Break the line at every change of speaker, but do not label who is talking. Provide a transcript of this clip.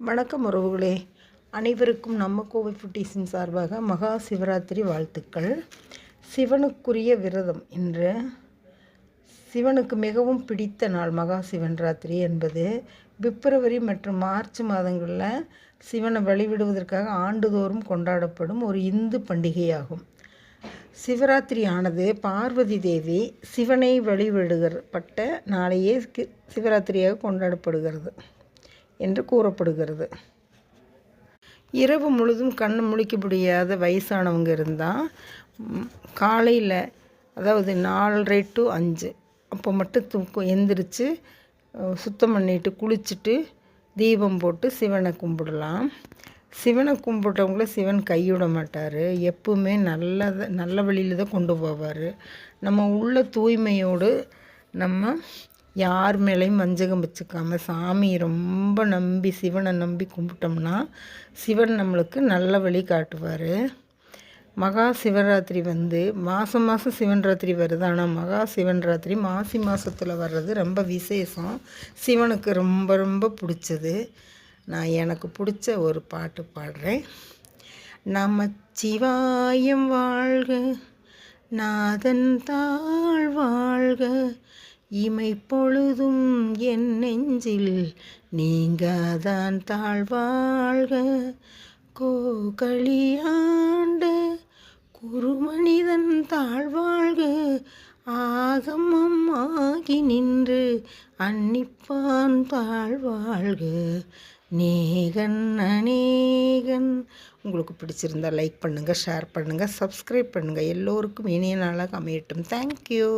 வணக்கம் உறவுகளே, அனைவருக்கும் நம்ம கோவை ஃபுட்டீஸின் சார்பாக மகா சிவராத்திரி வாழ்த்துக்கள். சிவனுக்குரிய விரதம் இன்று. சிவனுக்கு மிகவும் பிடித்த நாள் மகா சிவராத்திரி என்பது பிப்ரவரி மற்றும் மார்ச் மாதங்களில் சிவனை வழிவிடுவதற்காக ஆண்டுதோறும் கொண்டாடப்படும் ஒரு இந்து பண்டிகையாகும். சிவராத்திரி ஆனது பார்வதி தேவி சிவனை வழிவிடுகிறப்பட்ட நாளையே சிவராத்திரியாக கொண்டாடப்படுகிறது என்று கூறப்படுகிறது. இரவு முழுதும் கண்ணு முழிக்க முடியாத வயசானவங்க இருந்தால் காலையில், அதாவது 4:30 to 5 அப்போ மட்டும் எந்திரிச்சு சுத்தம் பண்ணிட்டு குளிச்சுட்டு தீபம் போட்டு சிவனை கும்பிடலாம். சிவனை கும்பிட்றவங்கள சிவன் கைவிட மாட்டார். எப்பவுமே நல்ல வழியில் தான் கொண்டு போவார். நம்ம உள்ள தூய்மையோடு நம்ம யார் மேலேயும் வஞ்சகம் வச்சுக்காமல் சாமி ரொம்ப நம்பி சிவனை நம்பி கும்பிட்டோம்னா சிவன் நம்மளுக்கு நல்ல வழி காட்டுவார். மகா சிவராத்திரி மாதம் சிவன் ராத்திரி வருது. ஆனால் மகா சிவன் ராத்திரி மாசி மாதத்தில் வர்றது ரொம்ப விசேஷம். சிவனுக்கு ரொம்ப ரொம்ப பிடிச்சது. நான் எனக்கு பிடிச்ச ஒரு பாட்டு பாடுறேன். நமச்சிவாயம் வாழ்க, நாதன் தாழ் வாழ்க, இமை பொழுதும் என் நெஞ்சில் நீங்காதான் தாழ்வாழ்க, கோகளியாண்ட குருமனிதன் தாழ்வாழ்க, ஆகமம் ஆகி நின்று அன்னிப்பான் தாழ்வாழ்க, நேகன் அநேகன். உங்களுக்கு பிடிச்சிருந்தால் லைக் பண்ணுங்கள், ஷேர் பண்ணுங்கள், சப்ஸ்கிரைப் பண்ணுங்கள். எல்லோருக்கும் இனிய நாளாக அமையட்டும். தேங்க்யூ.